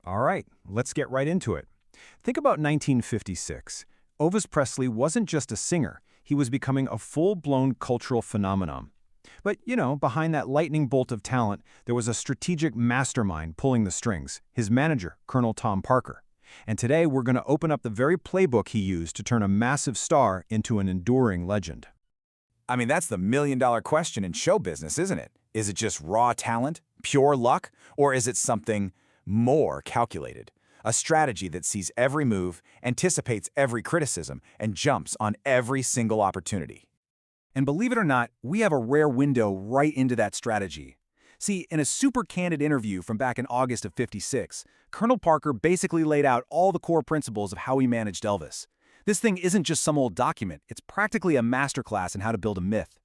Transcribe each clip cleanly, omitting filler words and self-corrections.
All right, let's get right into it. Think about 1956. Elvis Presley wasn't just a singer, he was becoming a full-blown cultural phenomenon. But, behind that lightning bolt of talent, there was a strategic mastermind pulling the strings, his manager, Colonel Tom Parker. And today we're going to open up the very playbook he used to turn a massive star into an enduring legend. I mean, that's the million-dollar question in show business, isn't it? Is it just raw talent, pure luck, or is it something more calculated? A strategy that sees every move, anticipates every criticism, and jumps on every single opportunity. And believe it or not, we have a rare window right into that strategy. See, in a super candid interview from back in August of '56, Colonel Parker basically laid out all the core principles of how he managed Elvis. This thing isn't just some old document, it's practically a masterclass in how to build a myth.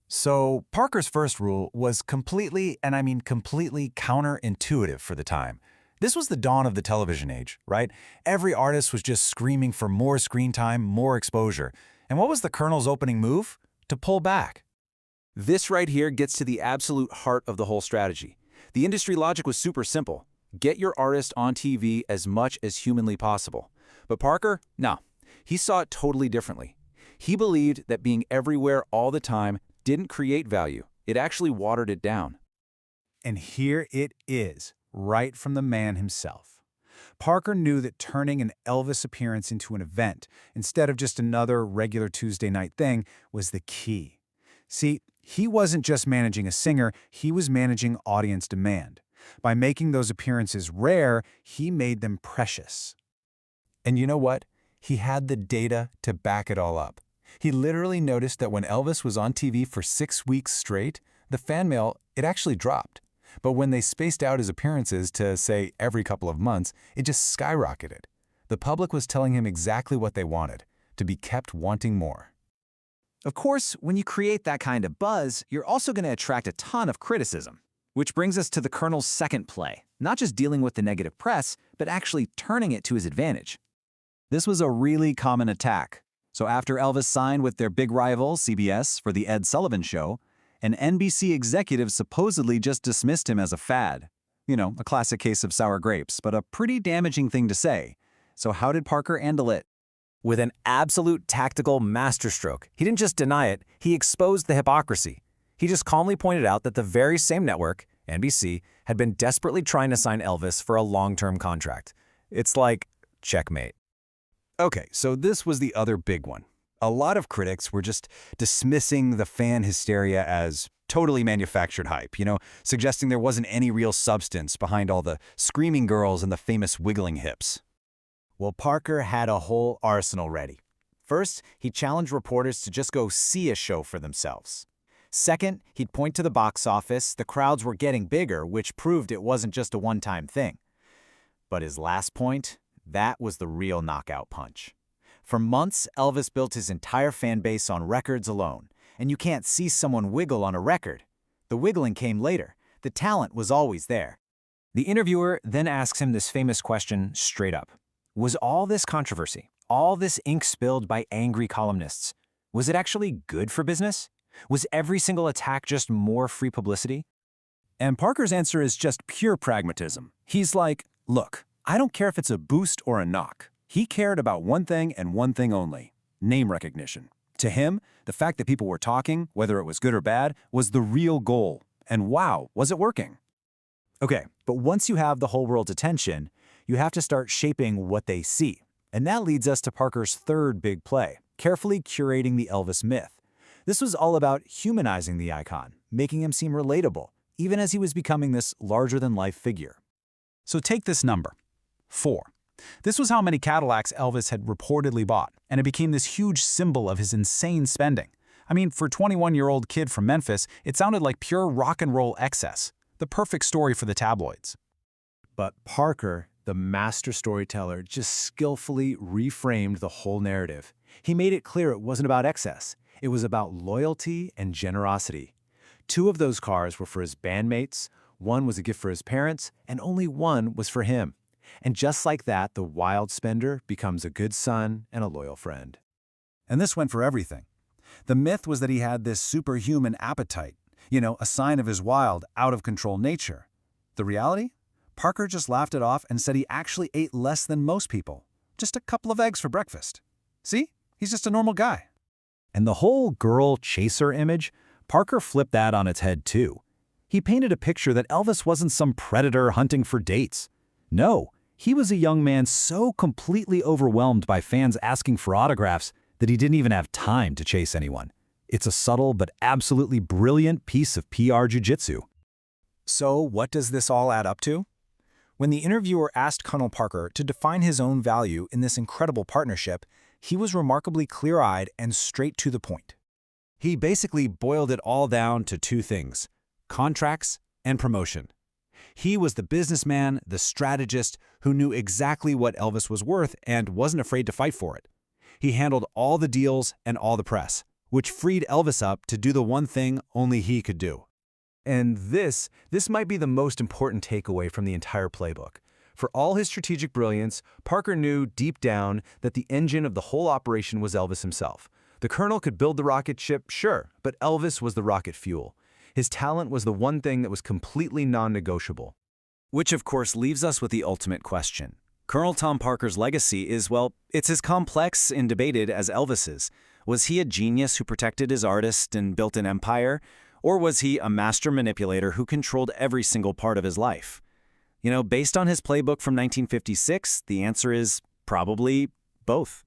So Parker's first rule was completely, and I mean completely, counterintuitive for the time. This was the dawn of the television age, right? Every artist was just screaming for more screen time, more exposure. And what was the Colonel's opening move? To pull back. This right here gets to the absolute heart of the whole strategy. The industry logic was super simple. Get your artist on TV as much as humanly possible. But Parker, no. He saw it totally differently. He believed that being everywhere all the time didn't create value. It actually watered it down. And here it is, right from the man himself. Parker knew that turning an Elvis appearance into an event, instead of just another regular Tuesday night thing, was the key. See, he wasn't just managing a singer, he was managing audience demand. By making those appearances rare, he made them precious. And you know what? He had the data to back it all up. He literally noticed that when Elvis was on TV for 6 weeks straight, the fan mail, it actually dropped. But when they spaced out his appearances to, say, every couple of months, it just skyrocketed. The public was telling him exactly what they wanted, to be kept wanting more. Of course, when you create that kind of buzz, you're also going to attract a ton of criticism. Which brings us to the Colonel's second play, not just dealing with the negative press, but actually turning it to his advantage. This was a really common attack. So after Elvis signed with their big rival, CBS, for The Ed Sullivan Show, an NBC executive supposedly just dismissed him as a fad. A classic case of sour grapes, but a pretty damaging thing to say. So how did Parker handle it? With an absolute tactical masterstroke. He didn't just deny it, he exposed the hypocrisy. He just calmly pointed out that the very same network, NBC, had been desperately trying to sign Elvis for a long-term contract. It's like, checkmate. Okay, so this was the other big one. A lot of critics were just dismissing the fan hysteria as totally manufactured hype, suggesting there wasn't any real substance behind all the screaming girls and the famous wiggling hips. Well, Parker had a whole arsenal ready. First, he challenged reporters to just go see a show for themselves. Second, he'd point to the box office. The crowds were getting bigger, which proved it wasn't just a one-time thing. But his last point, that was the real knockout punch. For months, Elvis built his entire fan base on records alone, and you can't see someone wiggle on a record. The wiggling came later. The talent was always there. The interviewer then asks him this famous question straight up. Was all this controversy, all this ink spilled by angry columnists, was it actually good for business? Was every single attack just more free publicity? And Parker's answer is just pure pragmatism. He's like, look, I don't care if it's a boost or a knock. He cared about one thing and one thing only, name recognition. To him, the fact that people were talking, whether it was good or bad, was the real goal. And wow, was it working? Okay, but once you have the whole world's attention, you have to start shaping what they see. And that leads us to Parker's third big play, carefully curating the Elvis myth. This was all about humanizing the icon, making him seem relatable, even as he was becoming this larger-than-life figure. So take this number, 4. This was how many Cadillacs Elvis had reportedly bought, and it became this huge symbol of his insane spending. I mean, for a 21-year-old kid from Memphis, it sounded like pure rock and roll excess, the perfect story for the tabloids. But Parker, the master storyteller, just skillfully reframed the whole narrative. He made it clear it wasn't about excess. It was about loyalty and generosity. 2 of those cars were for his bandmates, 1 was a gift for his parents, and only 1 was for him. And just like that, the wild spender becomes a good son and a loyal friend. And this went for everything. The myth was that he had this superhuman appetite, a sign of his wild, out-of-control nature. The reality? Parker just laughed it off and said he actually ate less than most people. Just a couple of eggs for breakfast. See? He's just a normal guy. And the whole girl chaser image, Parker flipped that on its head too. He painted a picture that Elvis wasn't some predator hunting for dates. No, he was a young man so completely overwhelmed by fans asking for autographs that he didn't even have time to chase anyone. It's a subtle but absolutely brilliant piece of PR jujitsu. So what does this all add up to? When the interviewer asked Colonel Parker to define his own value in this incredible partnership, he was remarkably clear-eyed and straight to the point. He basically boiled it all down to two things: contracts and promotion. He was the businessman, the strategist, who knew exactly what Elvis was worth and wasn't afraid to fight for it. He handled all the deals and all the press, which freed Elvis up to do the one thing only he could do. And this might be the most important takeaway from the entire playbook. For all his strategic brilliance, Parker knew deep down that the engine of the whole operation was Elvis himself. The colonel could build the rocket ship, sure, but Elvis was the rocket fuel. His talent was the one thing that was completely non-negotiable. Which of course leaves us with the ultimate question. Colonel Tom Parker's legacy is, well, it's as complex and debated as Elvis's. Was he a genius who protected his artist and built an empire? Or was he a master manipulator who controlled every single part of his life? You know, based on his playbook from 1956, the answer is probably both.